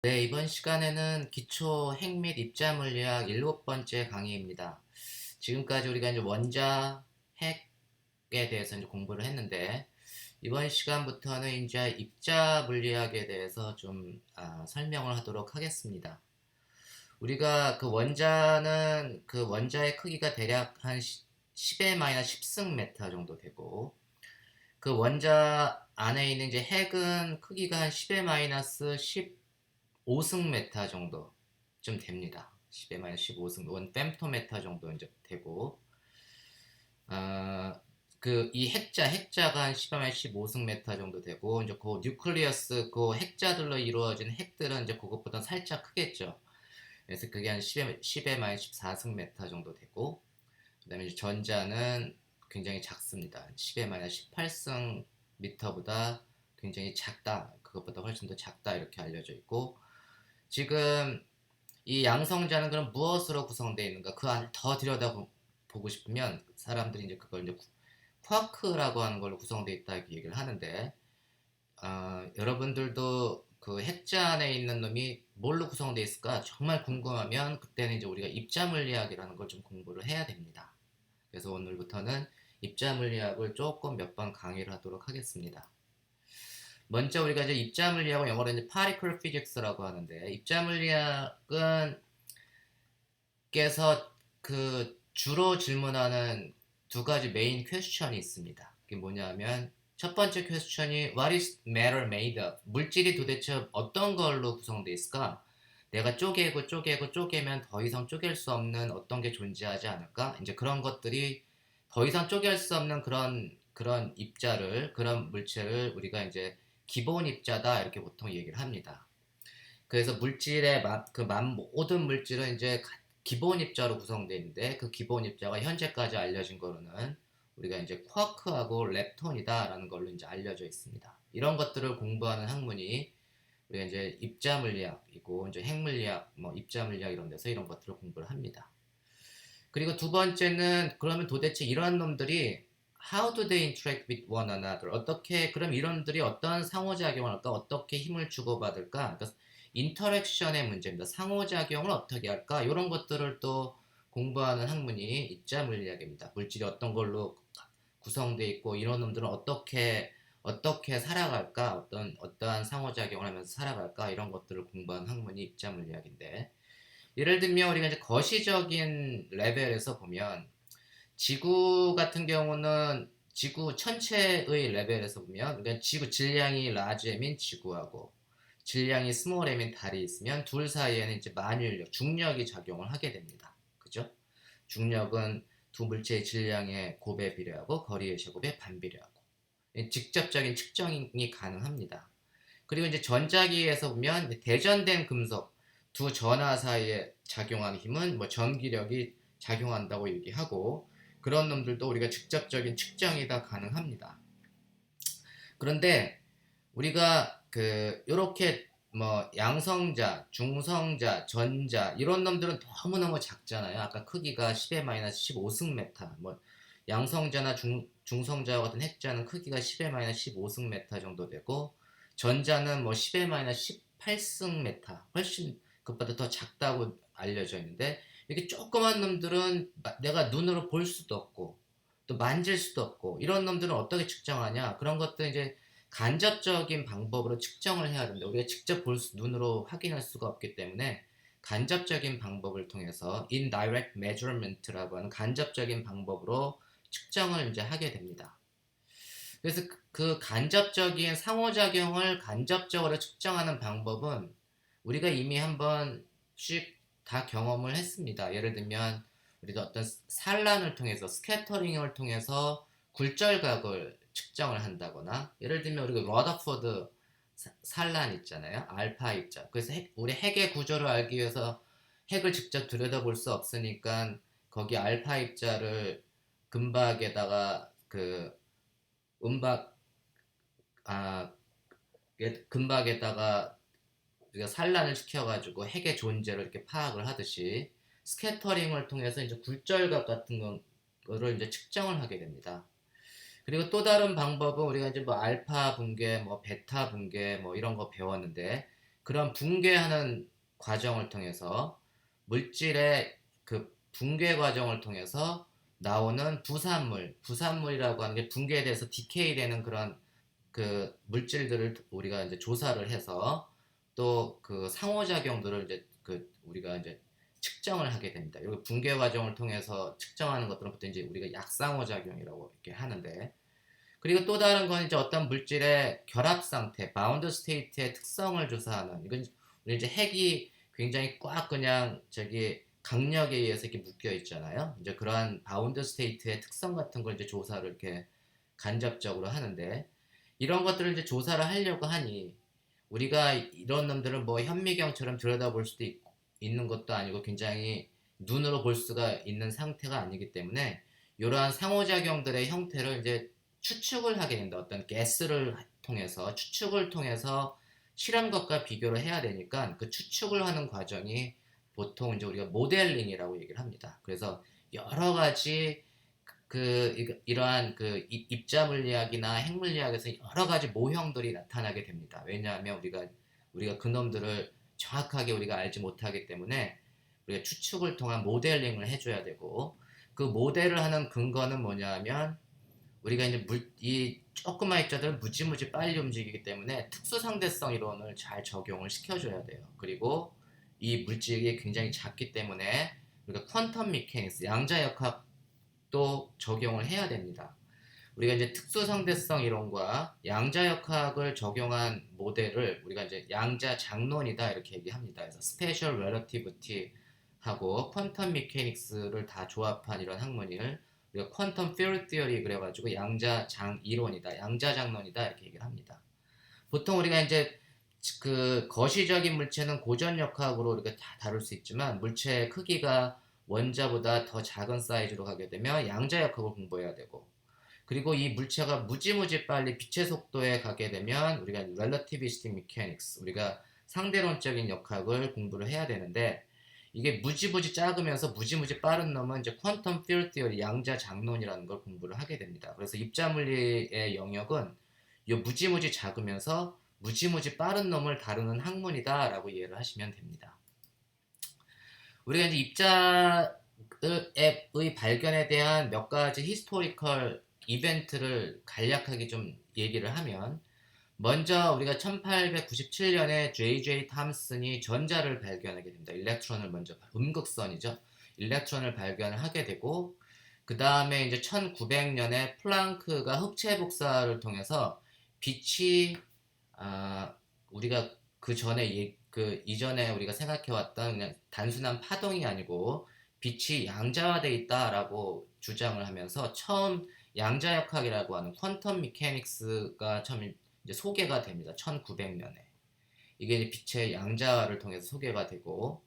네, 이번 시간에는 기초 핵 및 입자 물리학 일곱 번째 강의입니다. 지금까지 우리가 이제 원자, 핵에 대해서 이제 공부를 했는데, 이번 시간부터는 이제 입자 물리학에 대해서 좀 설명을 하도록 하겠습니다. 우리가 그 원자의 크기가 대략 한 10의 마이너스 10승 메타 정도 되고, 그 원자 안에 있는 이제 핵은 크기가 한 10의 마이너스 15승 메타 정도 좀 됩니다. 10의 마이너스 15승, 원 fem토메타 정도 이제 되고, 이 핵자가 한 10의 마이너스 15승 메타 정도 되고, 이제 그 뉴클리어스, 그 핵자들로 이루어진 핵들은 이제 그것보다 살짝 크겠죠. 그래서 그게 한 10의 마이너스 14승 메타 정도 되고, 그다음에 이제 전자는 굉장히 작습니다. 10의 마이너스 18승 미터보다 굉장히 작다. 그것보다 훨씬 더 작다 이렇게 알려져 있고, 지금 이 양성자는 그럼 무엇으로 구성되어 있는가? 그 안을 더 들여다보고 싶으면 사람들이 이제 그걸 이제 쿼크라고 하는 걸로 구성되어 있다 이렇게 얘기를 하는데, 여러분들도 그 핵자 안에 있는 놈이 뭘로 구성되어 있을까 정말 궁금하면 그때는 이제 우리가 입자 물리학이라는 걸 좀 공부를 해야 됩니다. 그래서 오늘부터는 입자 물리학을 조금 몇 번 강의를 하도록 하겠습니다. 먼저 우리가 이제 입자 물리학은 영어로 이제 particle physics라고 하는데, 입자 물리학은 께서 그 주로 질문하는 두 가지 메인 퀘스천이 있습니다. 그게 뭐냐면 첫 번째 퀘스천이 What is matter made of? 물질이 도대체 어떤 걸로 구성되어 있을까? 내가 쪼개면 더 이상 쪼갤 수 없는 어떤 게 존재하지 않을까? 이제 그런 것들이 더 이상 쪼갤 수 없는 그런 입자를, 그런 물체를 우리가 이제 기본 입자다 이렇게 보통 얘기를 합니다. 그래서 모든 물질은 이제 기본 입자로 구성되어 있는데, 그 기본 입자가 현재까지 알려진 거로는 우리가 이제 쿼크하고 렙톤이다라는 걸로 이제 알려져 있습니다. 이런 것들을 공부하는 학문이 우리가 이제 입자 물리학이고, 이제 핵 물리학, 뭐 입자 물리학 이런 데서 이런 것들을 공부를 합니다. 그리고 두 번째는 그러면 도대체 이런 놈들이 how do they interact with one another? 그럼 이런 놈들이 어떤 상호작용을 할까? 어떻게 힘을 주고받을까? 그러니까 인터랙션의 문제입니다. 상호작용을 어떻게 할까? 이런 것들을 또 공부하는 학문이 입자 물리학입니다. 물질이 어떤 걸로 구성되어 있고, 이런 놈들은 어떻게 살아갈까? 어떠한 상호작용을 하면서 살아갈까? 이런 것들을 공부하는 학문이 입자 물리학인데, 예를 들면 우리가 이제 거시적인 레벨에서 보면, 지구 같은 경우는 지구 전체의 레벨에서 보면, 그러니까 지구 질량이 라지 M인 지구하고 질량이 스몰 M인 달이 있으면 둘 사이에는 이제 만유인력, 중력이 작용을 하게 됩니다. 그죠? 중력은 두 물체의 질량의 곱에 비례하고 거리의 제곱에 반비례하고, 직접적인 측정이 가능합니다. 그리고 이제 전자기에서 보면 대전된 금속 두 전하 사이에 작용하는 힘은 뭐 전기력이 작용한다고 얘기하고, 그런 놈들도 우리가 직접적인 측정이 다 가능합니다. 그런데 우리가 요렇게 뭐 양성자, 중성자, 전자 이런 놈들은 너무너무 작잖아요. 아까 크기가 10의 마이너스 15승 메타, 뭐 양성자나 중성자와 같은 핵자는 크기가 10의 마이너스 15승 메타 정도 되고, 전자는 뭐 10의 마이너스 18승 메타, 훨씬 그보다 더 작다고 알려져 있는데, 이렇게 조그만 놈들은 내가 눈으로 볼 수도 없고 또 만질 수도 없고, 이런 놈들은 어떻게 측정하냐? 그런 것들 이제 간접적인 방법으로 측정을 해야 된다. 우리가 직접 눈으로 확인할 수가 없기 때문에 간접적인 방법을 통해서 indirect measurement라고 하는 간접적인 방법으로 측정을 이제 하게 됩니다. 그래서 그 간접적인 상호작용을 간접적으로 측정하는 방법은 우리가 이미 한 번씩 다 경험을 했습니다. 예를 들면 우리가 어떤 산란을 통해서, 스캐터링을 통해서 굴절각을 측정을 한다거나, 예를 들면 우리가 러더포드 산란 있잖아요. 알파 입자. 그래서 우리 핵의 구조를 알기 위해서 핵을 직접 들여다볼 수 없으니까 거기 알파 입자를 금박에다가 음박 아 금박에다가 우리가 산란을 시켜가지고 핵의 존재를 이렇게 파악을 하듯이, 스캐터링을 통해서 이제 굴절각 같은 거를 이제 측정을 하게 됩니다. 그리고 또 다른 방법은 우리가 이제 뭐 알파 붕괴, 뭐 베타 붕괴, 뭐 이런 거 배웠는데, 그런 붕괴하는 과정을 통해서 물질의 그 붕괴 과정을 통해서 나오는 부산물이라고 하는 게 붕괴에 대해서 디케이 되는 그런 그 물질들을 우리가 이제 조사를 해서 또 그 상호작용들을 이제 그 우리가 이제 측정을 하게 됩니다. 여기 붕괴 과정을 통해서 측정하는 것들은 보통 이제 우리가 약상호작용이라고 이렇게 하는데, 그리고 또 다른 건 이제 어떤 물질의 결합 상태, 바운드 스테이트의 특성을 조사하는, 이건 우리 이제 핵이 굉장히 꽉 그냥 저기 강력에 의해서 이렇게 묶여 있잖아요. 이제 그러한 바운드 스테이트의 특성 같은 걸 이제 조사를 이렇게 간접적으로 하는데, 이런 것들을 이제 조사를 하려고 하니 우리가 이런 놈들을 뭐 현미경처럼 들여다볼 수도 있는 것도 아니고 굉장히 눈으로 볼 수가 있는 상태가 아니기 때문에 이러한 상호작용들의 형태를 이제 추측을 하게 된다. 어떤 가스를 통해서 추측을 통해서 실험것과 비교를 해야 되니까 그 추측을 하는 과정이 보통 이제 우리가 모델링이라고 얘기를 합니다. 그래서 여러 가지 이러한 그 입자 물리학이나 핵 물리학에서 여러 가지 모형들이 나타나게 됩니다. 왜냐하면 우리가 그놈들을 정확하게 우리가 알지 못하기 때문에 우리가 추측을 통한 모델링을 해줘야 되고, 그 모델을 하는 근거는 뭐냐면 우리가 이제 이 조그만 입자들은 무지무지 빨리 움직이기 때문에 특수상대성 이론을 잘 적용을 시켜줘야 돼요. 그리고 이 물질이 굉장히 작기 때문에 우리가 퀀텀 미케닉스, 양자역학도 적용을 해야 됩니다. 우리가 이제 특수상대성 이론과 양자역학을 적용한 모델을 우리가 이제 양자장론이다 이렇게 얘기합니다. 그래서 스페셜 렐러티비티 하고 퀀텀 미케닉스를 다 조합한 이런 학문을 우리가 퀀텀 필드 티어리 그래가지고 양자장 이론이다, 양자장론이다 이렇게 얘기를 합니다. 보통 우리가 이제 그 거시적인 물체는 고전역학으로 우리가 다 다룰 수 있지만 물체의 크기가 원자보다 더 작은 사이즈로 가게 되면 양자역학을 공부해야 되고, 그리고 이 물체가 무지무지 빨리 빛의 속도에 가게 되면 우리가 relativistic mechanics, 우리가 상대론적인 역학을 공부를 해야 되는데, 이게 무지무지 작으면서 무지무지 빠른 놈은 이제 퀀텀 필드 티어리, 양자 장론이라는 걸 공부를 하게 됩니다. 그래서 입자 물리의 영역은 이 무지무지 작으면서 무지무지 빠른 놈을 다루는 학문이다라고 이해를 하시면 됩니다. 우리가 이제 입자의 발견에 대한 몇 가지 히스토리컬 이벤트를 간략하게 좀 얘기를 하면, 먼저 우리가 1897년에 J.J. 탐슨이 전자를 발견하게 됩니다. 일렉트론을 먼저, 음극선이죠. 일렉트론을 발견을 하게 되고, 그 다음에 이제 1900년에 플랑크가 흑체 복사를 통해서 빛이 우리가 그 전에 그 이전에 우리가 생각해왔던 그냥 단순한 파동이 아니고 빛이 양자화되어 있다라고 주장을 하면서 처음 양자역학이라고 하는 퀀텀 미케닉스가 처음 이제 소개가 됩니다. 1900년에. 이게 이제 빛의 양자화를 통해서 소개가 되고,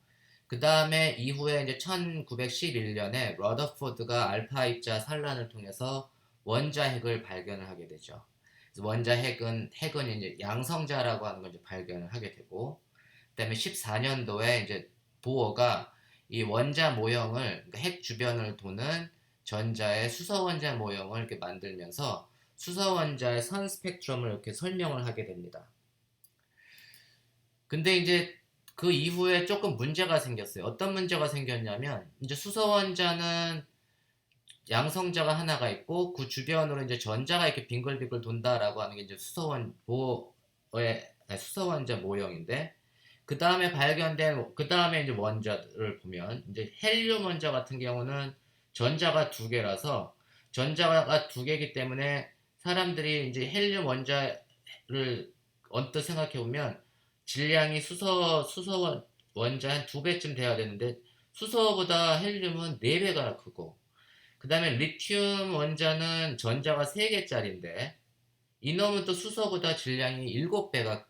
그 다음에 이후에 이제 1911년에 러더포드가 알파 입자 산란을 통해서 원자핵을 발견을 하게 되죠. 그래서 원자핵은 이제 양성자라고 하는 걸 이제 발견을 하게 되고, 그다음에 14년도에 이제 보어가 이 원자 모형을, 그러니까 핵 주변을 도는 전자의 수소 원자 모형을 이렇게 만들면서 수소 원자의 선 스펙트럼을 이렇게 설명을 하게 됩니다. 근데 이제 그 이후에 조금 문제가 생겼어요. 어떤 문제가 생겼냐면, 이제 수소 원자는 양성자가 하나가 있고 그 주변으로 이제 전자가 이렇게 빙글빙글 돈다라고 하는 게 이제 수소 원자 모형인데, 그 다음에 그 다음에 이제 원자를 보면 이제 헬륨 원자 같은 경우는 전자가 두 개라서, 전자가 두 개이기 때문에 사람들이 이제 헬륨 원자를 언뜻 생각해 보면 질량이 수소 원자 한 두 배쯤 돼야 되는데 수소보다 헬륨은 네 배가 크고, 그 다음에 리튬 원자는 전자가 3개짜리인데 이놈은 또 수소보다 질량이 7배가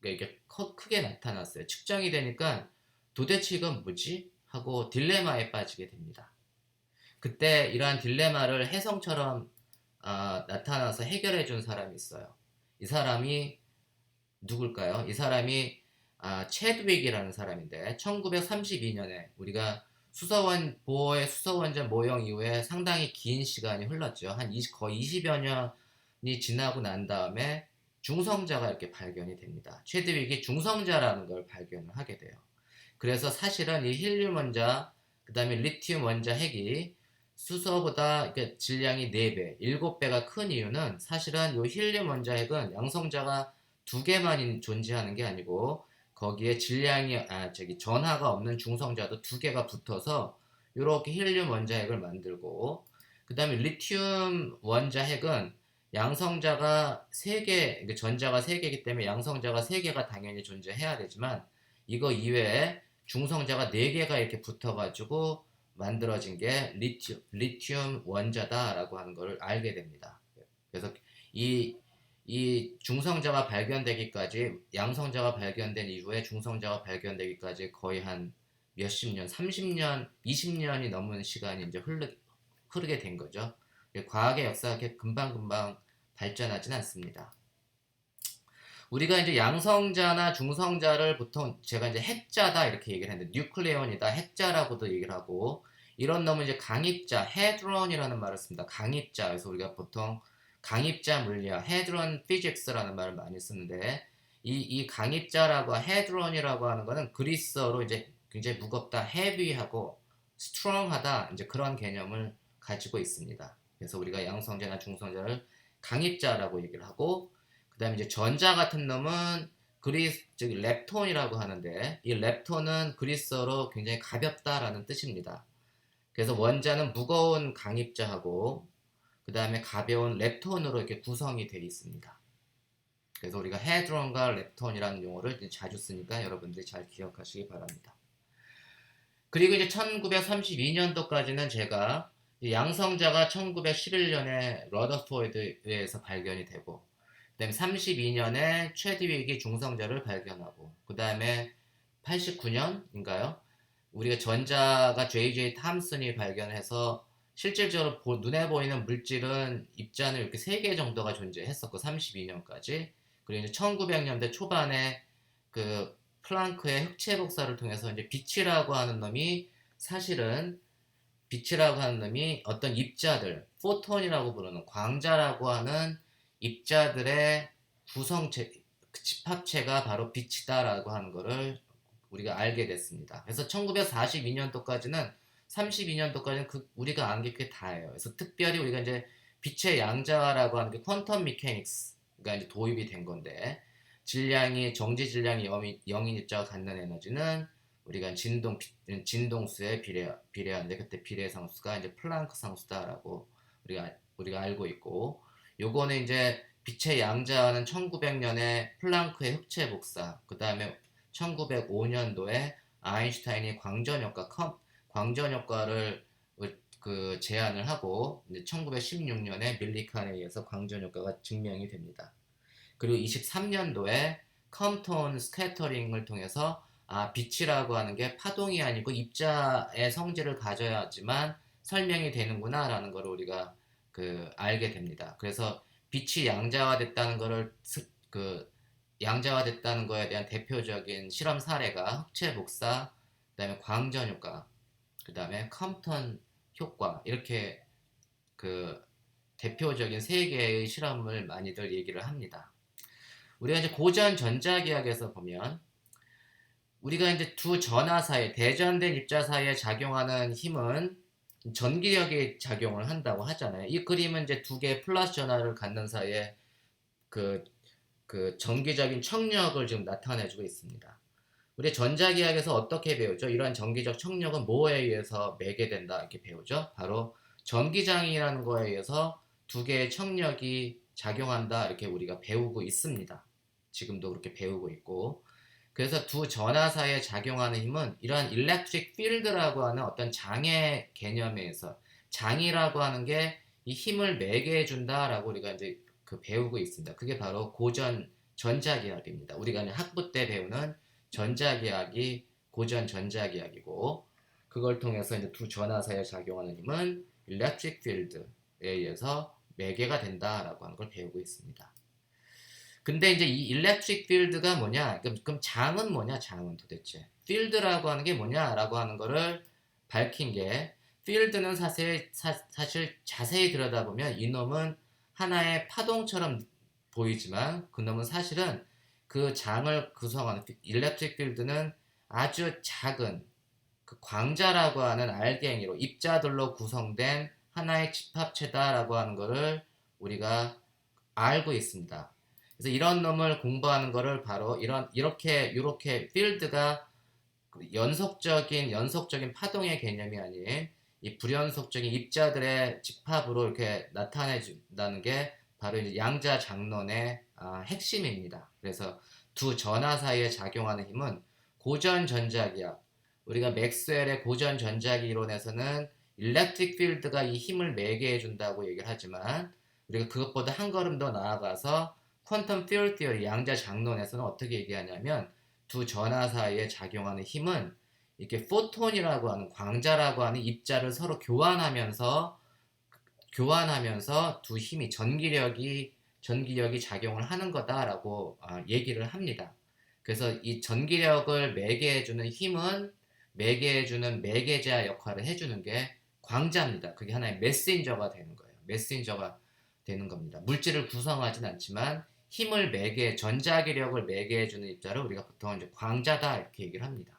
이게 크게 나타났어요. 측정이 되니까 도대체 이건 뭐지? 하고 딜레마에 빠지게 됩니다. 그때 이러한 딜레마를 혜성처럼 나타나서 해결해 준 사람이 있어요. 이 사람이 누굴까요? 이 사람이 체드윅이라는 사람인데 1932년에 우리가 보어의 수소원자 모형 이후에 상당히 긴 시간이 흘렀죠. 거의 20여 년이 지나고 난 다음에 중성자가 이렇게 발견이 됩니다. 최드윅이 중성자라는 걸 발견을 하게 돼요. 그래서 사실은 이 힐륨 원자, 그 다음에 리튬 원자 핵이 수소보다 질량이 4배, 7배가 큰 이유는 사실은 이 힐륨 원자 핵은 양성자가 2개만 존재하는 게 아니고 거기에 전하가 없는 중성자도 2개가 붙어서 이렇게 힐륨 원자 핵을 만들고, 그 다음에 리튬 원자 핵은 양성자가 3개, 전자가 3개이기 때문에 양성자가 3개가 당연히 존재해야 되지만 이거 이외에 중성자가 4개가 이렇게 붙어가지고 만들어진 게 리튬 원자다라고 하는 걸 알게 됩니다. 그래서 이 중성자가 발견되기까지, 양성자가 발견된 이후에 중성자가 발견되기까지 거의 한 몇십 년, 30년, 20년이 넘은 시간이 이제 흐르게 된 거죠. 과학의 역사가 이렇게 금방금방 발전하진 않습니다. 우리가 이제 양성자나 중성자를 보통 제가 이제 핵자다 이렇게 얘기를 했는데, 뉴클레온이다, 핵자라고도 얘기를 하고, 이런 놈은 이제 강입자, 헤드론이라는 말을 씁니다. 강입자. 그래서 우리가 보통 강입자 물리학, 헤드론 피직스라는 말을 많이 쓰는데, 이 강입자라고 헤드론이라고 하는 거는 그리스어로 이제 굉장히 무겁다, 헤비하고 스트롱하다, 이제 그런 개념을 가지고 있습니다. 그래서 우리가 양성자나 중성자를 강입자라고 얘기를 하고, 그 다음에 이제 전자 같은 놈은 즉 렙톤이라고 하는데, 이 렙톤은 그리스어로 굉장히 가볍다라는 뜻입니다. 그래서 원자는 무거운 강입자하고 그 다음에 가벼운 렙톤으로 이렇게 구성이 되어 있습니다. 그래서 우리가 헤드론과 렙톤이라는 용어를 자주 쓰니까 여러분들이 잘 기억하시기 바랍니다. 그리고 이제 1932년도까지는 제가 양성자가 1911년에 러더포드에 의해서 발견이 되고, 그 다음에 32년에 최드윅이 중성자를 발견하고, 그 다음에 89년인가요? 우리가 전자가 J.J. 탐슨이 발견해서 실질적으로 눈에 보이는 물질은 입자는 이렇게 3개 정도가 존재했었고, 32년까지. 그리고 이제 1900년대 초반에 그 플랑크의 흑체 복사를 통해서 이제 빛이라고 하는 놈이 어떤 입자들, 포톤이라고 부르는 광자라고 하는 입자들의 구성체, 집합체가 바로 빛이다라고 하는 것을 우리가 알게 됐습니다. 그래서 1942년도까지는 32년도까지는 우리가 안 게 그게 다예요. 그래서 특별히 우리가 이제 빛의 양자라고 하는 게 퀀텀 미케닉스가 이제 도입이 된 건데, 정지 질량이 0인 입자가 갖는 에너지는 우리가 진동수에 비례하는데, 그때 비례 상수가 이제 플랑크 상수다라고 우리가 알고 있고, 요거는 이제 빛의 양자는 1900년에 플랑크의 흑체 복사, 그 다음에 1905년도에 아인슈타인이 광전 효과를 제안을 하고, 이제 1916년에 밀리칸에 의해서 광전 효과가 증명이 됩니다. 그리고 23년도에 컴톤 스캐터링을 통해서 빛이라고 하는 게 파동이 아니고 입자의 성질을 가져야지만 설명이 되는구나 라는 걸 우리가 알게 됩니다. 그래서 빛이 양자화됐다는 거에 대한 대표적인 실험 사례가 흑체 복사, 그 다음에 광전 효과, 그 다음에 컴톤 효과, 이렇게 대표적인 3개의 실험을 많이들 얘기를 합니다. 우리가 이제 고전 전자기학에서 보면, 우리가 이제 두 전하 사이, 대전된 입자 사이에 작용하는 힘은 전기력이 작용을 한다고 하잖아요. 이 그림은 이제 2개의 플러스 전하를 갖는 사이에 그 전기적인 척력을 지금 나타내주고 있습니다. 우리 전자기학에서 어떻게 배우죠? 이러한 전기적 척력은 뭐에 의해서 매개된다 이렇게 배우죠? 바로 전기장이라는 거에 의해서 2개의 척력이 작용한다 이렇게 우리가 배우고 있습니다. 지금도 그렇게 배우고 있고, 그래서 두 전하 사이에 작용하는 힘은 이러한 일렉트릭 필드라고 하는 어떤 장의 개념에 의해서, 장이라고 하는 게 이 힘을 매개해 준다라고 우리가 이제 배우고 있습니다. 그게 바로 고전 전자기학입니다. 우리가 학부 때 배우는 전자기학이 고전 전자기학이고, 그걸 통해서 이제 두 전하 사이에 작용하는 힘은 일렉트릭 필드에 의해서 매개가 된다라고 하는 걸 배우고 있습니다. 근데 이제 이 일렉트릭 필드가 뭐냐? 그럼 장은 뭐냐? 장은 도대체 필드라고 하는 게 뭐냐라고 하는 거를 밝힌 게, 필드는 사실 자세히 들여다보면 이놈은 하나의 파동처럼 보이지만 그 놈은 사실은 그 장을 구성하는 일렉트릭 필드는 아주 작은 그 광자라고 하는 알갱이로 입자들로 구성된 하나의 집합체다라고 하는 것을 우리가 알고 있습니다. 그래서 이런 놈을 공부하는 것을 바로 이렇게 필드가 연속적인 파동의 개념이 아닌 이 불연속적인 입자들의 집합으로 이렇게 나타내준다는 게 바로 이제 양자 장론의 핵심입니다. 그래서 두 전하 사이에 작용하는 힘은 고전 전자기학, 우리가 맥스웰의 고전 전자기 이론에서는 일렉트릭 필드가 이 힘을 매개해 준다고 얘기를 하지만 우리가 그것보다 한 걸음 더 나아가서 퀀텀 필드 티어리 양자 장론에서는 어떻게 얘기하냐면 두 전하 사이에 작용하는 힘은 이렇게 포톤이라고 하는 광자라고 하는 입자를 서로 교환하면서 두 힘이 전기력이 작용을 하는 거다라고 얘기를 합니다. 그래서 이 전기력을 매개해주는 힘은 매개해주는 매개자 역할을 해주는 게 광자입니다. 그게 하나의 메신저가 되는 거예요. 메신저가 되는 겁니다. 물질을 구성하진 않지만 전자기력을 매개해주는 입자를 우리가 보통 이제 광자다 이렇게 얘기를 합니다.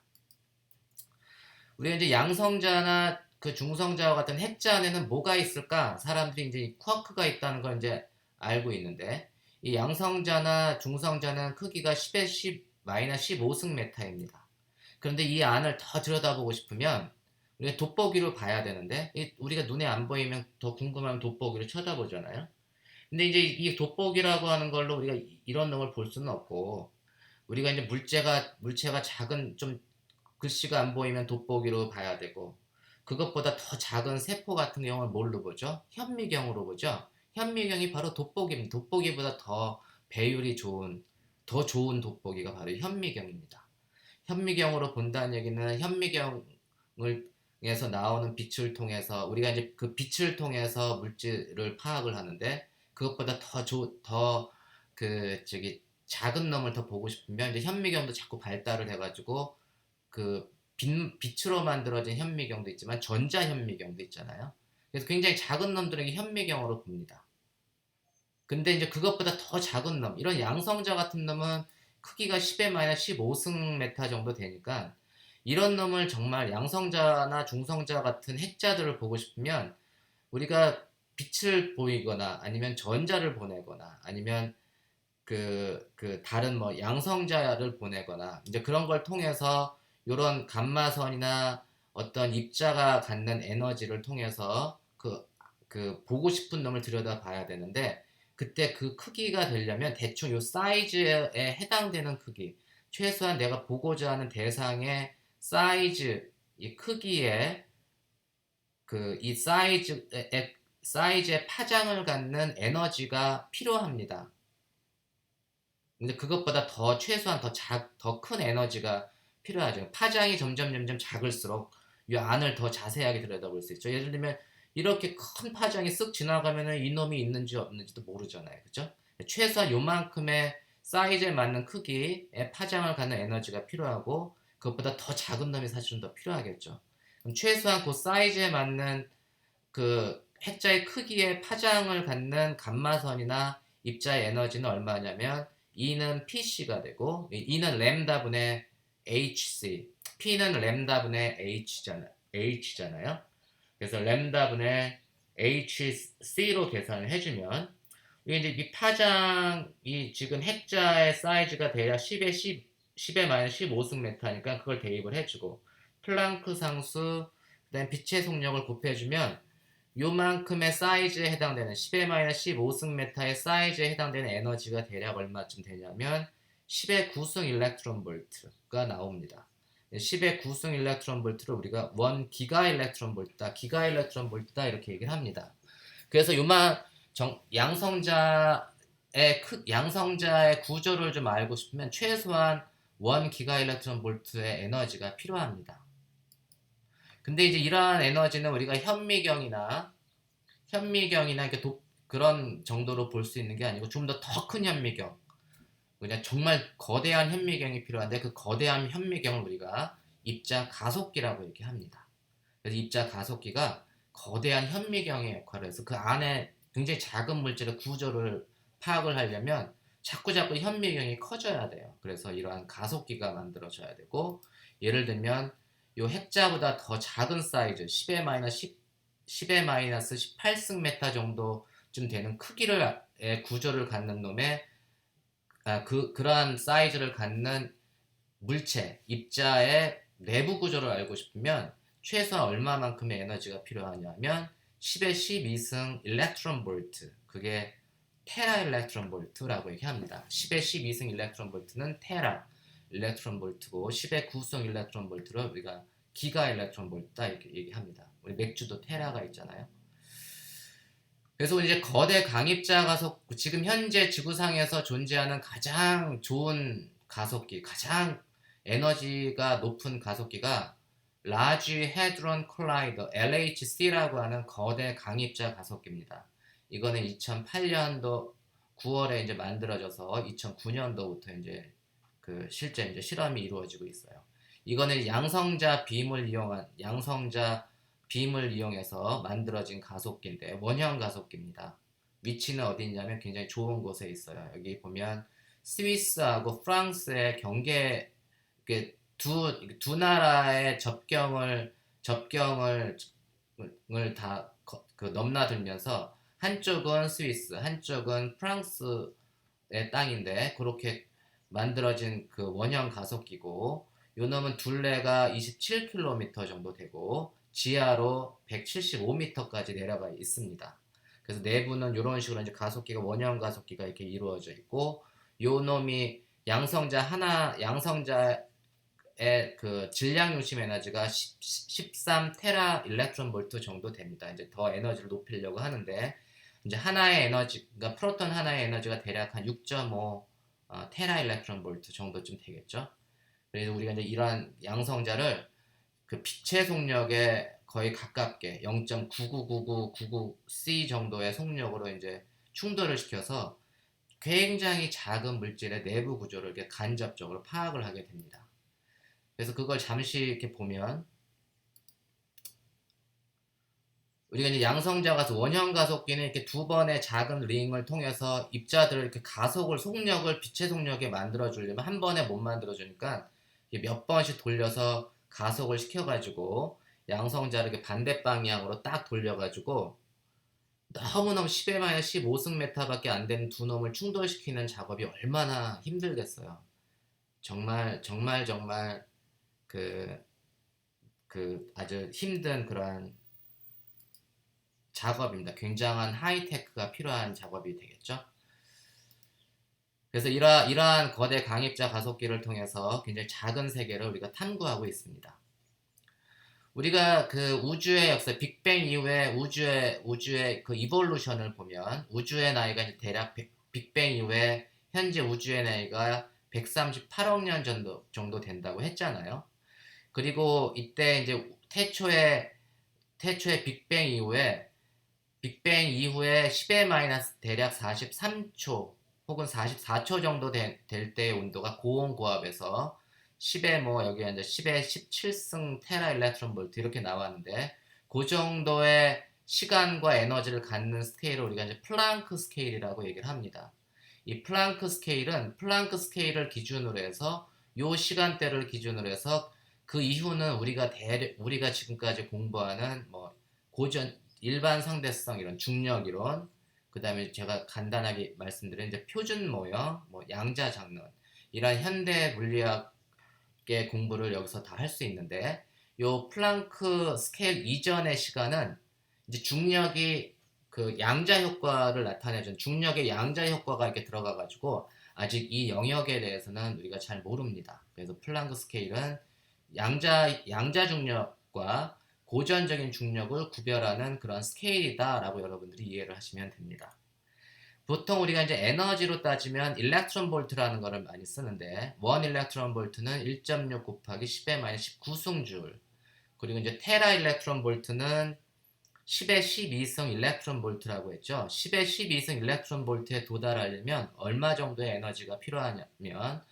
우리가 이제 양성자나 그 중성자와 같은 핵자 안에는 뭐가 있을까? 사람들이 이제 쿼크가 있다는 걸 이제 알고 있는데 이 양성자나 중성자는 크기가 10의 15승 메타입니다. 그런데 이 안을 더 들여다보고 싶으면 우리가 돋보기로 봐야 되는데 우리가 눈에 안 보이면 더 궁금하면 돋보기로 쳐다보잖아요. 근데 이제 이 돋보기라고 하는 걸로 우리가 이런 놈을 볼 수는 없고 우리가 이제 물체가 작은 좀 글씨가 안 보이면 돋보기로 봐야 되고 그것보다 더 작은 세포 같은 경우는 뭘로 보죠? 현미경으로 보죠. 현미경이 바로 돋보기입니다. 돋보기보다 더 배율이 더 좋은 돋보기가 바로 현미경입니다. 현미경으로 본다는 얘기는 현미경에서 나오는 빛을 통해서 우리가 이제 그 빛을 통해서 물질을 파악을 하는데 그것보다 작은 놈을 더 보고 싶으면 이제 현미경도 자꾸 발달을 해가지고 그 빛으로 만들어진 현미경도 있지만 전자 현미경도 있잖아요. 그래서 굉장히 작은 놈들에게 현미경으로 봅니다. 근데 이제 그것보다 더 작은 놈, 이런 양성자 같은 놈은 크기가 10의 마이너스 15승 메타 정도 되니까 이런 놈을 정말 양성자나 중성자 같은 핵자들을 보고 싶으면 우리가 빛을 보이거나 아니면 전자를 보내거나 아니면 다른 뭐 양성자를 보내거나 이제 그런 걸 통해서 이런 감마선이나 어떤 입자가 갖는 에너지를 통해서 보고 싶은 놈을 들여다 봐야 되는데 그때 그 크기가 되려면 대충 이 사이즈에 해당되는 크기, 최소한 내가 보고자 하는 대상의 사이즈, 이 크기에 이 사이즈의 파장을 갖는 에너지가 필요합니다. 근데 그것보다 최소한 더 큰 에너지가 필요하죠. 파장이 점점 작을수록 이 안을 더 자세하게 들여다볼 수 있죠. 예를 들면 이렇게 큰 파장이 쓱 지나가면은 이놈이 있는지 없는지도 모르잖아요. 그죠? 최소한 요만큼의 사이즈에 맞는 크기의 파장을 갖는 에너지가 필요하고 그것보다 더 작은 놈이 사실은 더 필요하겠죠. 그럼 최소한 그 사이즈에 맞는 그 핵자의 크기의 파장을 갖는 감마선이나 입자의 에너지는 얼마냐면 E는 PC가 되고 E는 램다분의 HC, P는 램다분의 H잖아요. 그래서 램다분의 HC로 계산을 해주면 이제 이 파장이 지금 핵자의 사이즈가 대략 10의 마이너스 15승 메타니까 그걸 대입을 해주고 플랑크 상수 그다음 빛의 속력을 곱해주면 요만큼의 사이즈에 해당되는 10의 마이너스 15승 메타의 사이즈에 해당되는 에너지가 대략 얼마쯤 되냐면 10의 9승 일렉트론 볼트가 나옵니다. 10의 9승 일렉트론 볼트를 우리가 1 기가 일렉트론 볼트다, 기가 일렉트론 볼트다 이렇게 얘기를 합니다. 그래서 양성자의 구조를 좀 알고 싶으면 최소한 1 기가 일렉트론 볼트의 에너지가 필요합니다. 근데 이제 이러한 에너지는 우리가 현미경이나 그런 정도로 볼 수 있는 게 아니고 좀 더 큰 현미경, 그냥 정말 거대한 현미경이 필요한데 그 거대한 현미경을 우리가 입자 가속기라고 얘기합니다. 그래서 입자 가속기가 거대한 현미경의 역할을 해서 그 안에 굉장히 작은 물질의 구조를 파악을 하려면 자꾸자꾸 현미경이 커져야 돼요. 그래서 이러한 가속기가 만들어져야 되고, 예를 들면 요 핵자보다 더 작은 사이즈 10의 마이너스 10의 마이너스 18승메타 정도쯤 되는 크기를 구조를 갖는 놈의 그러한 사이즈를 갖는 물체 입자의 내부 구조를 알고 싶으면 최소한 얼마만큼의 에너지가 필요하냐면 10의 12승 일렉트론 볼트, 그게 테라 일렉트론 볼트라고 얘기합니다. 10의 12승 일렉트론 볼트는 테라 일렉트론 볼트고 10의 9승 일렉트론 볼트를 우리가 기가 일렉트론 볼트다 이렇게 얘기합니다. 우리 맥주도 테라가 있잖아요. 그래서 이제 거대 강입자 가속, 지금 현재 지구상에서 존재하는 가장 좋은 가속기, 가장 에너지가 높은 가속기가 Large Hadron Collider LHC라고 하는 거대 강입자 가속기입니다. 이거는 2008년도 9월에 이제 만들어져서 2009년도부터 이제 실제 이제 실험이 이루어지고 있어요. 이거는 양성자 빔을 이용해서 만들어진 가속기인데 원형 가속기입니다. 위치는 어디 있냐면 굉장히 좋은 곳에 있어요. 여기 보면 스위스하고 프랑스의 경계, 두 나라의 접경을 다 넘나들면서 한쪽은 스위스, 한쪽은 프랑스의 땅인데 그렇게 만들어진 그 원형 가속기고, 요 놈은 둘레가 27km 정도 되고 지하로 175m까지 내려가 있습니다. 그래서 내부는 이런 식으로 이제 가속기가 원형 가속기가 이렇게 이루어져 있고, 요 놈이 양성자의 그 질량 중심 에너지가 13 테라 일렉트론 볼트 정도 됩니다. 이제 더 에너지를 높이려고 하는데, 이제 하나의 에너지, 그러니까 프로톤 하나의 에너지가 대략 한 6.5 테라 일렉트론 볼트 정도쯤 되겠죠. 그래서 우리가 이제 이러한 양성자를 그 빛의 속력에 거의 가깝게 0.999999C 정도의 속력으로 이제 충돌을 시켜서 굉장히 작은 물질의 내부 구조를 이렇게 간접적으로 파악을 하게 됩니다. 그래서 그걸 잠시 이렇게 보면, 우리가 이제 양성자 가속, 원형 가속기는 이렇게 두 번의 작은 링을 통해서 입자들을 이렇게 속력을 빛의 속력에 만들어 주려면 한 번에 못 만들어 주니까 몇 번씩 돌려서 가속을 시켜가지고 양성자를 이렇게 반대 방향으로 딱 돌려가지고 너무너무 10의 15승메타밖에 안 되는 두 놈을 충돌시키는 작업이 얼마나 힘들겠어요. 정말 그 아주 힘든 그러한 작업입니다. 굉장한 하이테크가 필요한 작업이 되겠죠. 그래서 이러한 거대 강입자 가속기를 통해서 굉장히 작은 세계를 우리가 탐구하고 있습니다. 우리가 그 우주의 역사, 빅뱅 이후에 우주의 그 이볼루션을 보면 우주의 나이가 이제 대략 빅뱅 이후에 현재 우주의 나이가 138억 년 정도 된다고 했잖아요. 그리고 이때 이제 태초의 빅뱅 이후에 10의 마이너스 대략 43초 혹은 44초 정도 될 때의 온도가 고온고압에서 10의 여기 이제 10의 17승 테라 일렉트론 볼트 이렇게 나왔는데, 그 정도의 시간과 에너지를 갖는 스케일을 우리가 이제 플랑크 스케일이라고 얘기를 합니다. 이 플랑크 스케일을 기준으로 해서 요 시간대를 기준으로 해서 그 이후는 우리가 지금까지 공부하는 일반 상대성 이론, 중력 이론, 그 다음에 제가 간단하게 말씀드린 이제 표준 모형, 양자 장론, 이런 현대 물리학의 공부를 여기서 다 할 수 있는데, 요 플랑크 스케일 이전의 시간은 이제 중력이 그 양자 효과를 나타내준 중력의 양자 효과가 이렇게 들어가가지고 아직 이 영역에 대해서는 우리가 잘 모릅니다. 그래서 플랑크 스케일은 양자 중력과 고전적인 중력을 구별하는 그런 스케일이다라고 여러분들이 이해를 하시면 됩니다. 보통 우리가 이제 에너지로 따지면 일렉트론 볼트라는 거를 많이 쓰는데, 1 일렉트론 볼트는 1.6 곱하기 10의 19승줄, 그리고 이제 테라 일렉트론 볼트는 10의 12승 일렉트론 볼트라고 했죠. 10의 12승 일렉트론 볼트에 도달하려면 얼마 정도의 에너지가 필요하냐면,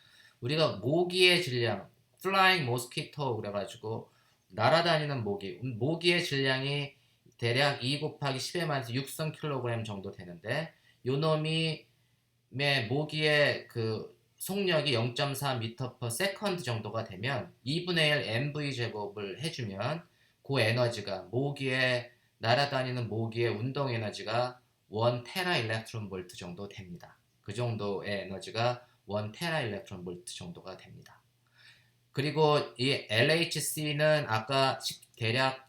우리가 모기의 질량, flying mosquito 그래가지고 날아다니는 모기의 질량이 대략 2 곱하기 10의 마이너스 6승 킬로그램 정도 되는데, 요 놈이 모기의 그 속력이 0.4m/s 정도가 되면 2분의 1 MV 제곱을 해주면 그 에너지가 모기의 날아다니는 모기의 운동 에너지가 1 테라 일렉트론 볼트 정도 됩니다. 그 정도의 에너지가 1 테라 일렉트론 볼트 정도가 됩니다. 그리고 이 LHC는 아까 대략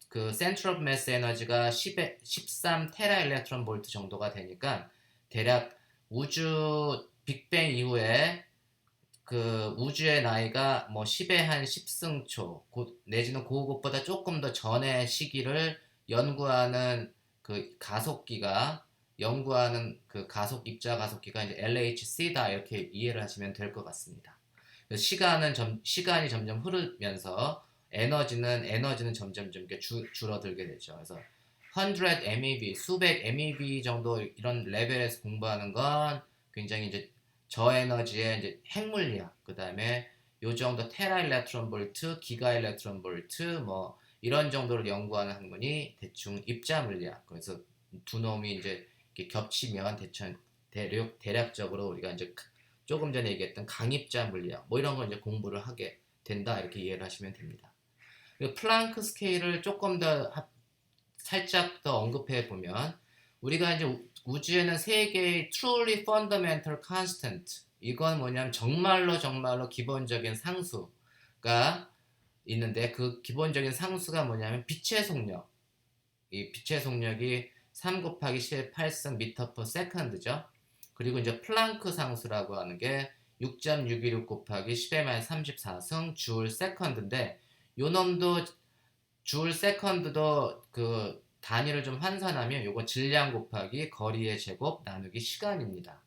그 센트럴 매스 에너지가 13 테라 일렉트론 볼트 정도가 되니까 대략 우주 빅뱅 이후에 그 우주의 나이가 뭐 10의 한 10승초 내지는 그것보다 조금 더 전의 시기를 연구하는 그 가속기가 연구하는 그 가속 입자 가속기가 이제 LHC다 이렇게 이해를 하시면 될 것 같습니다. 시간이 점점 흐르면서 에너지는 점점 이렇게 줄어들게 되죠. 그래서 100 MeV 수백 MeV 정도 이런 레벨에서 공부하는 건 굉장히 이제 저에너지의 이제 핵물리학, 그 다음에 요 정도 테라 일렉트론 볼트, 기가 일렉트론 볼트, 뭐 이런 정도를 연구하는 학문이 대충 입자 물리학. 그래서 두 놈이 이제 이렇게 겹치면 대략적으로 우리가 이제 조금 전에 얘기했던 강입자 물리학, 뭐 이런 걸 이제 공부를 하게 된다 이렇게 이해를 하시면 됩니다. 그리고 플랑크 스케일을 조금 더 살짝 더 언급해 보면 우리가 이제 우주에는 세 개의 truly fundamental constant, 이건 뭐냐면 정말로 기본적인 상수가 있는데 그 기본적인 상수가 뭐냐면 빛의 속력, 이 빛의 속력이 3 곱하기 18승 미터 퍼 세컨드죠. 그리고 이제 플랑크 상수라고 하는 게 6.616 곱하기 10의 34승 줄 세컨드인데 요 놈도 줄 세컨드도 그 단위를 좀 환산하면 요거 질량 곱하기 거리의 제곱 나누기 시간입니다.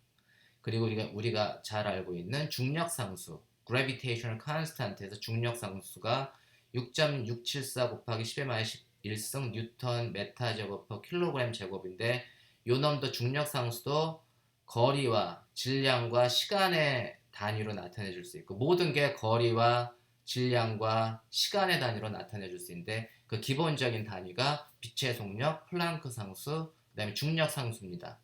그리고 우리가 잘 알고 있는 중력 상수 gravitational constant에서 중력 상수가 6.674 곱하기 10의 11승 뉴턴 메타 제곱 퍼 킬로그램 제곱인데 요 놈도 중력 상수도 거리와 질량과 시간의 단위로 나타내 줄 수 있고 모든 게 거리와 질량과 시간의 단위로 나타내 줄 수 있는데 그 기본적인 단위가 빛의 속력, 플랑크 상수, 그 다음에 중력 상수입니다.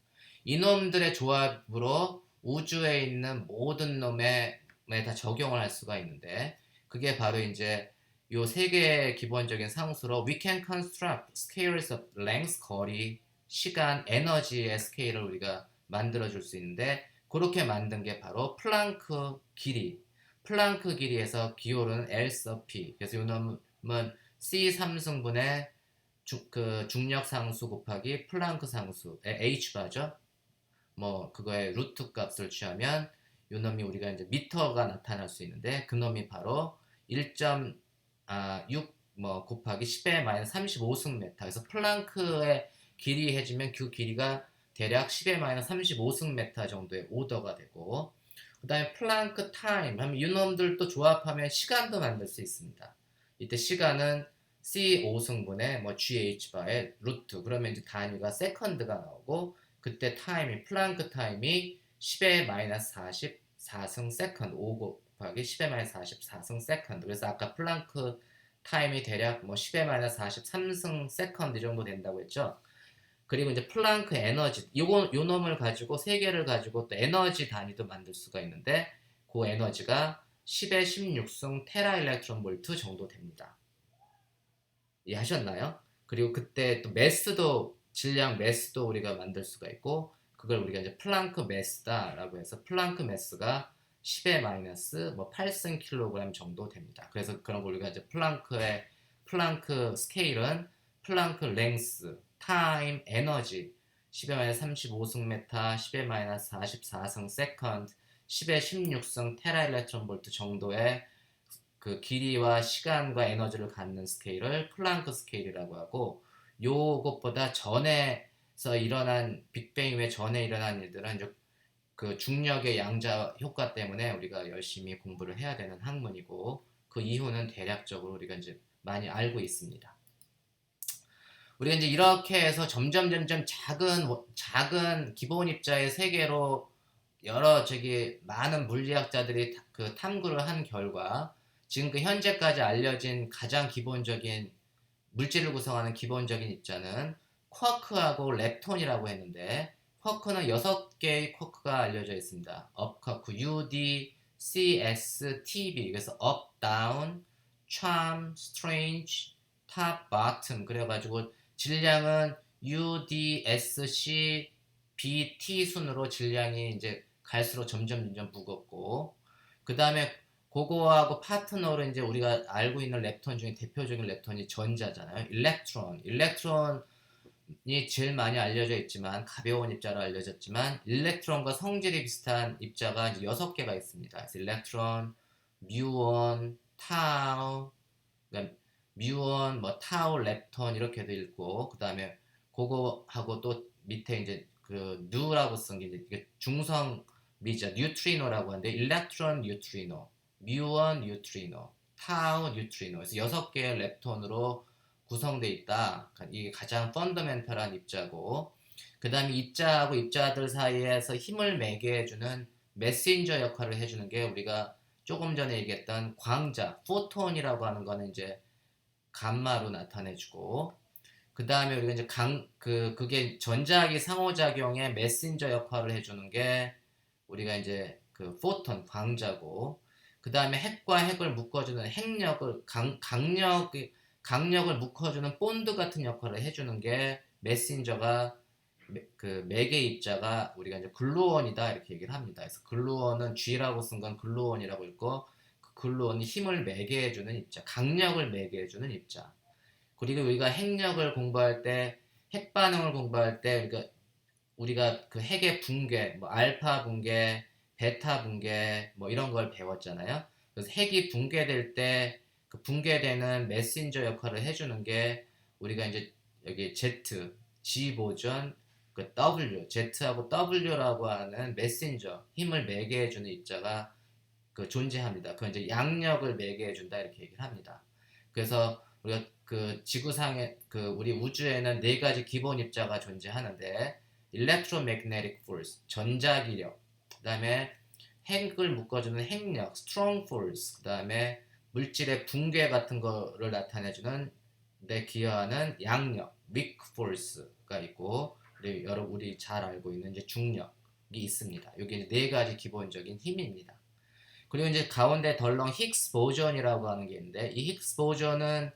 이놈들의 조합으로 우주에 있는 모든 놈에 다 적용을 할 수가 있는데 그게 바로 이제 요 세 개의 기본적인 상수로 we can construct scales of length, 거리, 시간, 에너지의 스케일을 우리가 만들어 줄 수 있는데 그렇게 만든 게 바로 플랑크 길이. 플랑크 길이에서 기호는 L sub P. 그래서 이 놈은 C 3승분의 그 중력 상수 곱하기 플랑크 상수 H바죠. 뭐 그거의 루트 값을 취하면 요 놈이 우리가 이제 미터가 나타날 수 있는데 그 놈이 바로 1.6 뭐 곱하기 10의 35승 메타. 그래서 플랑크의 길이 해주면 그 길이가 대략 10의 35승 메타 정도의 오더가 되고 그 다음에 플랑크 타임 하면 이 놈들도 조합하면 시간도 만들 수 있습니다. 이때 시간은 C 5승분의 뭐 GH바의 루트 그러면 이제 단위가 세컨드가 나오고 그때 타임이 플랑크 타임이 10의 44승 세컨드 5 곱하기 10의 44승 세컨드. 그래서 아까 플랑크 타임이 대략 뭐 10의 43승 세컨드 정도 된다고 했죠. 그리고 이제 플랑크 에너지 요 놈을 가지고 세 개를 가지고 또 에너지 단위도 만들 수가 있는데 그 에너지가 10의 16승 테라 일렉트론 볼트 정도 됩니다. 이해하셨나요? 그리고 그때 또 매스도 질량 매스도 우리가 만들 수가 있고 그걸 우리가 이제 플랑크 매스다라고 해서 플랑크 매스가 10의 마이너스 뭐 8승 킬로그램 정도 됩니다. 그래서 그런 걸 우리가 이제 플랑크 스케일은 플랑크 랭스, 타임, 에너지 10의 마이너스 35승 메타, 10의 마이너스 44승 세컨드, 10의 16승 테라 일렉트론 볼트 정도의 그 길이와 시간과 에너지를 갖는 스케일을 플랑크 스케일이라고 하고 요것보다 전에서 일어난 빅뱅 이후에 전에 일어난 일들은 이제 그 중력의 양자 효과 때문에 우리가 열심히 공부를 해야 되는 학문이고 그 이후는 대략적으로 우리가 이제 많이 알고 있습니다. 우리가 이제 이렇게 해서 점점 작은 기본 입자의 세계로 여러 많은 물리학자들이 그 탐구를 한 결과 지금 그 현재까지 알려진 가장 기본적인 물질을 구성하는 기본적인 입자는 쿼크하고 렙톤이라고 했는데 쿼크는 6개의 쿼크가 알려져 있습니다. 업 쿼크, UD, CS, TB. 그래서 up, down, charm, strange, top, bottom. 그래가지고 질량은 UD, SC, BT 순으로 질량이 이제 갈수록 점점 무겁고, 그 다음에 그거하고 파트너로 이제 우리가 알고 있는 렙톤 중에 대표적인 렙톤이 전자잖아요. 일렉트론이 제일 많이 알려져 있지만 가벼운 입자로 알려졌지만 일렉트론과 성질이 비슷한 입자가 이제 6개가 있습니다. 그래서 일렉트론, 뮤온, 타우, 그러니까 뮤온, 뭐 타우, 렙톤 이렇게도 읽고 그 다음에 그거하고 또 밑에 이제 그 누라고 쓴 게 이제 중성 미자 뉴트리노라고 하는데 일렉트론 뉴트리노, 뮤온 뉴트리노, 타우 뉴트리노. 그래서 6개의 렙톤으로 구성되어 있다. 이게 가장 펀더멘탈한 입자고, 그 다음에 입자하고 입자들 사이에서 힘을 매게 해주는 메신저 역할을 해주는 게 우리가 조금 전에 얘기했던 광자, 포톤이라고 하는 거는 이제 감마로 나타내주고, 그 다음에 우리가 이제 그게 전자기 상호작용의 메신저 역할을 해주는 게 우리가 이제 그 포톤, 광자고, 그 다음에 핵과 핵을 묶어주는 강력을 묶어주는 본드 같은 역할을 해주는 게 메신저가 그 매개 입자가 우리가 이제 글루온이다 이렇게 얘기를 합니다. 그래서 글루온은 G라고 쓴 건 글루온이라고 읽고 그 글루온이 힘을 매개 해주는 입자, 강력을 매개 해주는 입자. 그리고 우리가 핵력을 공부할 때, 핵 반응을 공부할 때 우리가 그 핵의 붕괴, 뭐 알파 붕괴, 베타 붕괴 뭐 이런 걸 배웠잖아요. 그래서 핵이 붕괴될 때 그 붕괴되는 메신저 역할을 해주는 게 우리가 이제 여기 Z, G 보존, 그 W, Z하고 W라고 하는 메신저, 힘을 매개 해주는 입자가 그 존재합니다. 그 이제 양력을 매개 해준다 이렇게 얘기를 합니다. 그래서 우리가 그 지구상에 그 우리 우주에는 4가지 기본 입자가 존재하는데 electromagnetic force, 전자기력, 그 다음에 핵을 묶어주는 핵력, strong force, 그 다음에 물질의 붕괴 같은 거를 나타내주는 데 기여하는 양력, weak force가 있고, 우리 잘 알고 있는 이제 중력이 있습니다. 이게 이제 4가지 기본적인 힘입니다. 그리고 이제 가운데 덜렁 힉스 보존이라고 하는 게 있는데 이 힉스 보존은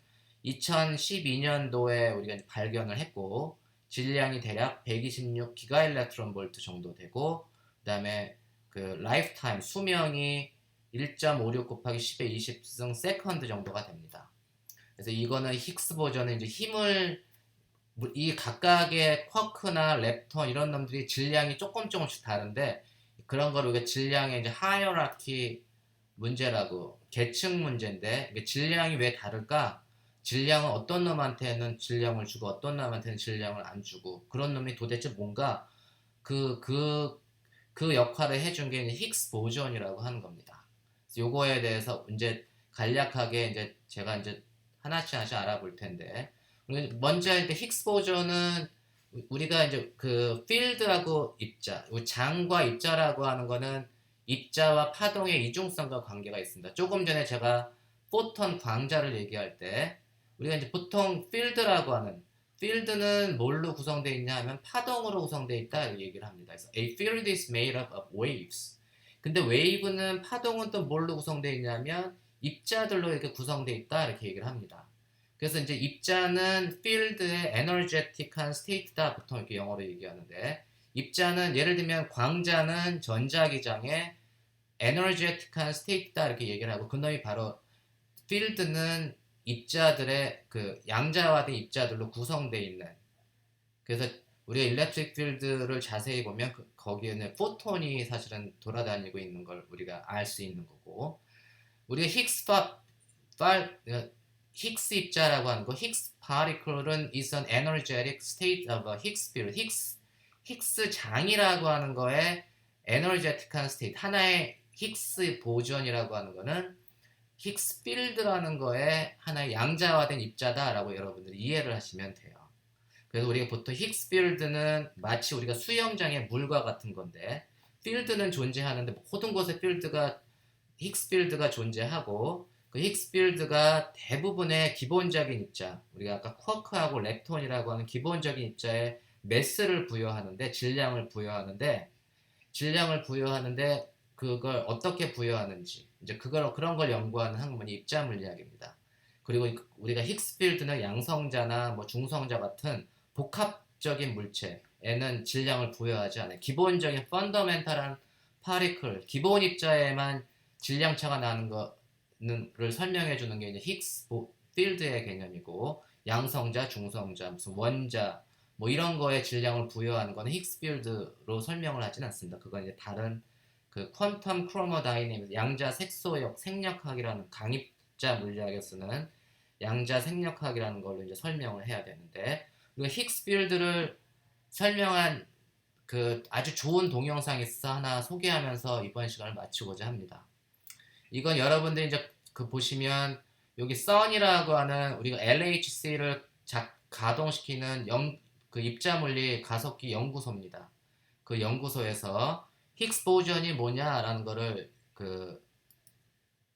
2012년도에 우리가 이제 발견을 했고 질량이 대략 126 기가 일렉트론 볼트 정도 되고 그 다음에 그 라이프 타임 수명이 1.56 곱하기 10의 20승 세컨드 정도가 됩니다. 그래서 이거는 힉스 보존은 이제 힘을 이 각각의 쿼크나 렙톤 이런 놈들이 질량이 조금씩 다른데 그런 걸 우리가 질량의 이제 하이어라키 문제라고 계층 문제인데 질량이 왜 다를까? 질량은 어떤 놈한테는 질량을 주고 어떤 놈한테는 질량을 안 주고 그런 놈이 도대체 뭔가 그, 그, 그 역할을 해준 게 힉스 보존이라고 하는 겁니다. 요거에 대해서 이제 간략하게 이제 제가 이제 하나씩 알아볼 텐데 먼저 할 때 힉스 보존은 우리가 이제 그 필드하고 입자, 장과 입자라고 하는 거는 입자와 파동의 이중성과 관계가 있습니다. 조금 전에 제가 포톤 광자를 얘기할 때 우리가 이제 보통 필드는 뭘로 구성되어 있냐 하면 파동으로 구성되어 있다 이렇게 얘기를 합니다. 그래서 a field is made up of waves. 근데 웨이브는 파동은 또 뭘로 구성되어 있냐면 입자들로 이렇게 구성되어 있다 이렇게 얘기를 합니다. 그래서 이제 입자는 필드의 에너제틱한 스테이트다 보통 이렇게 영어로 얘기하는데 입자는 예를 들면 광자는 전자기장의 에너제틱한 스테이트다 이렇게 얘기를 하고 그놈이 바로 필드는 입자들의 그 양자화된 입자들로 구성되어 있는 그래서 우리가 일렉트릭 필드를 자세히 보면 거기에는 포톤이 사실은 돌아다니고 있는 걸 우리가 알 수 있는 거고 우리가 힉스 입자라고 하는 거 힉스 particle은 is an energetic state of a Higgs field 힉스 장이라고 하는 거에 에너제틱한 스테이트 하나의 힉스 보존이라고 하는 거는 힉스 필드라는 거에 하나의 양자화된 입자다라고 여러분들이 이해를 하시면 돼요. 그래서 우리가 보통 힉스 필드는 마치 우리가 수영장의 물과 같은 건데 필드는 존재하는데 모든 곳에 힉스 필드가 존재하고 그 힉스 필드가 대부분의 기본적인 입자 우리가 아까 쿼크하고 렙톤이라고 하는 기본적인 입자의 매스를 부여하는데 질량을 부여하는데 그걸 어떻게 부여하는지 이제 그런 걸 연구하는 학문이 입자 물리학입니다. 그리고 우리가 힉스 필드는 양성자나 뭐 중성자 같은 복합적인 물체에는 질량을 부여하지 않아요. 기본적인 펀더멘탈한 파리클, 기본 입자에만 질량차가 나는 거를 설명해 주는 게 이제 힉스 필드의 개념이고, 양성자, 중성자, 무슨 원자 뭐 이런 거에 질량을 부여하는 거는 힉스 필드로 설명을 하진 않습니다. 그건 이제 다른 그 퀀텀 크로모다이내믹스, 양자 색소역 생력학이라는 강입자 물리학에 쓰는 양자 생력학이라는 걸로 이제 설명을 해야 되는데, 우리가 힉스 필드를 설명한 그 아주 좋은 동영상이 있어 하나 소개하면서 이번 시간을 마치고자 합니다. 이건 여러분들이 이제 그 보시면 여기 선이라고 하는 우리가 LHC를 가동시키는 그 입자물리 가속기 연구소입니다. 그 연구소에서 힉스 보존이 뭐냐라는 거를 그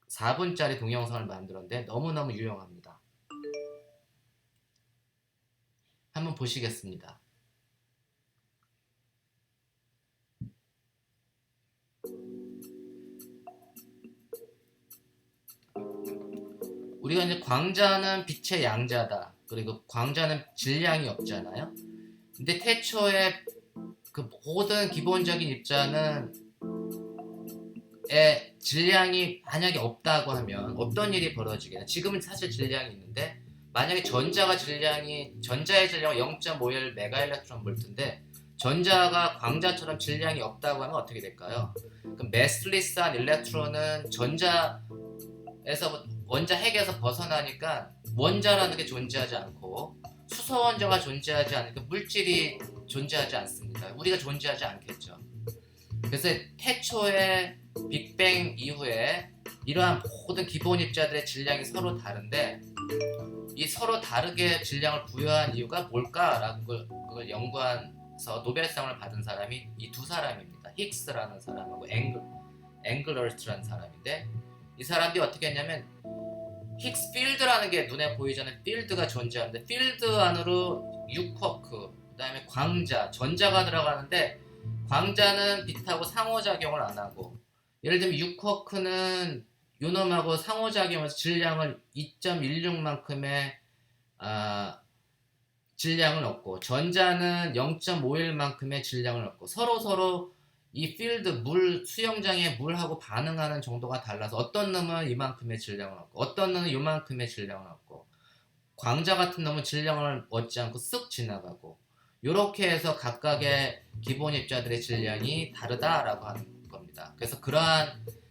4분짜리 동영상을 만들었는데 너무너무 유용합니다. 한번 보시겠습니다. 우리가 이제 광자는 빛의 양자다. 그리고 광자는 질량이 없잖아요. 근데 태초에 그 모든 기본적인 입자는 질량이 만약에 없다고 하면 어떤 일이 벌어지겠냐. 지금은 사실 질량이 있는데 만약에 전자의 질량이 0.51 메가일렉트론 볼트인데 전자가 광자처럼 질량이 없다고 하면 어떻게 될까요? 그럼 매스리스한 일렉트론은 원자 핵에서 벗어나니까 원자라는 게 존재하지 않고 수소원자가 존재하지 않으니까 물질이 존재하지 않습니다. 우리가 존재하지 않겠죠. 그래서 태초에 빅뱅 이후에 이러한 모든 기본 입자들의 질량이 서로 다른데, 이 서로 다르게 질량을 부여한 이유가 뭘까라는 그걸 연구해서 노벨상을 받은 사람이 이 두 사람입니다. 힉스라는 사람하고 앵글러스트라는 사람인데, 이 사람들이 어떻게 했냐면 힉스 필드라는 게 눈에 보이지 않는 필드가 존재하는데, 필드 안으로 6쿼크, 그 다음에 광자, 전자가 들어가는데 광자는 빛하고 상호작용을 안 하고, 예를 들면 6쿼크는 요놈하고 상호작용해서 질량을 2.16만큼의 질량을 얻고, 전자는 0.51만큼의 질량을 얻고, 서로 이 필드 수영장의 물하고 반응하는 정도가 달라서 어떤 놈은 이만큼의 질량을 얻고 어떤 놈은 요만큼의 질량을 얻고, 광자 같은 놈은 질량을 얻지 않고 쓱 지나가고, 이렇게 해서 각각의 기본 입자들의 질량이 다르다라고 하는 겁니다. 그래서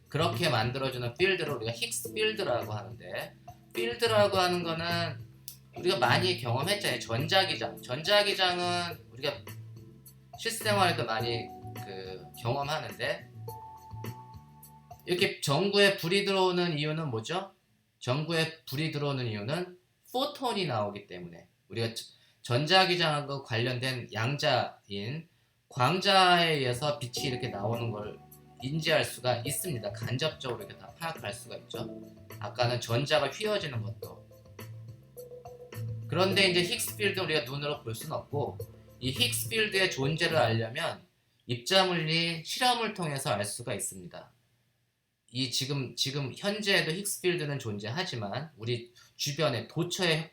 그렇게 만들어주는 필드를 우리가 힉스 필드라고 하는데, 필드라고 하는 거는 우리가 많이 경험했잖아요. 전자기장은 우리가 실생활에도 많이 경험하는데, 이렇게 전구에 불이 들어오는 이유는 뭐죠? 전구에 불이 들어오는 이유는 포톤이 나오기 때문에, 우리가 전자기장하고 관련된 양자인 광자에 의해서 빛이 이렇게 나오는 걸 인지할 수가 있습니다. 간접적으로 이렇게 다 파악할 수가 있죠. 아까는 전자가 휘어지는 것도. 그런데 이제 힉스 필드는 우리가 눈으로 볼 수는 없고, 이 힉스 필드의 존재를 알려면 입자물리 실험을 통해서 알 수가 있습니다. 이 지금 현재에도 힉스 필드는 존재하지만, 우리 주변에 도처에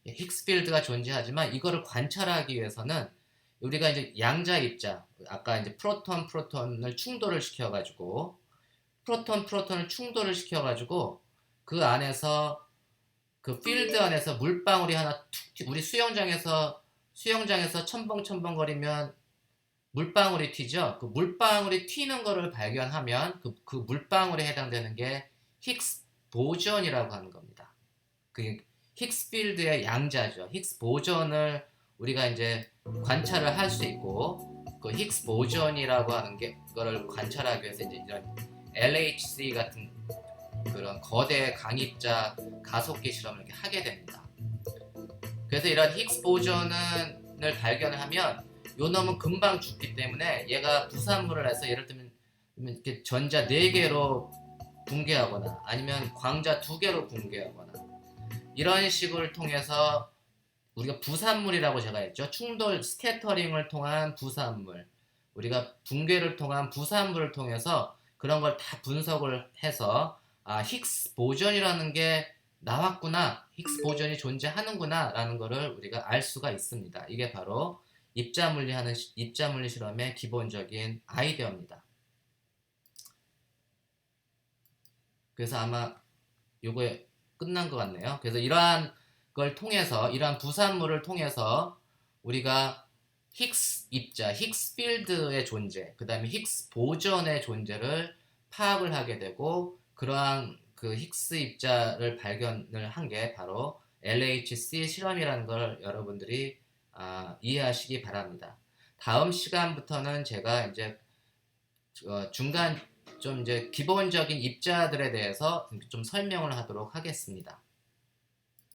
힉스 필드가 존재하지만, 이거를 관찰하기 위해서는 우리가 이제 양자 입자, 아까 이제 프로톤을 충돌을 시켜가지고 그 안에서 그 필드 안에서 물방울이 하나 우리 수영장에서 첨벙첨벙거리면 물방울이 튀죠. 그 물방울이 튀는 거를 발견하면 그 물방울에 해당되는 게 힉스 보존이라고 하는 겁니다. 그 힉스 필드의 양자죠. 힉스 보존을 우리가 이제 관찰을 할 수 있고, 그 힉스 보존이라고 하는 거를 관찰하기 위해서 이제 이런 LHC 같은 그런 거대 강입자 가속기 실험을 이렇게 하게 됩니다. 그래서 이런 힉스 보존을 발견을 하면 요 놈은 금방 죽기 때문에 얘가 부산물을 해서 예를 들면 이렇게 전자 4개로 붕괴하거나 아니면 광자 2개로 붕괴하거나 이런 식을 통해서 우리가 부산물이라고 제가 했죠. 충돌 스캐터링을 통한 부산물, 우리가 붕괴를 통한 부산물을 통해서 그런 걸 다 분석을 해서 힉스 보존이라는 게 나왔구나, 힉스 보존이 존재하는구나 라는 거를 우리가 알 수가 있습니다. 이게 바로 입자물리 실험의 기본적인 아이디어입니다. 그래서 아마 요거에 끝난 것 같네요. 그래서 이러한 걸 통해서, 이러한 부산물을 통해서 우리가 힉스 입자, 힉스 필드의 존재, 그 다음에 힉스 보존의 존재를 파악을 하게 되고, 그러한 그 힉스 입자를 발견을 한 게 바로 LHC 실험이라는 걸 여러분들이 이해하시기 바랍니다. 다음 시간부터는 제가 이제 중간 좀 이제 기본적인 입자들에 대해서 좀 설명을 하도록 하겠습니다.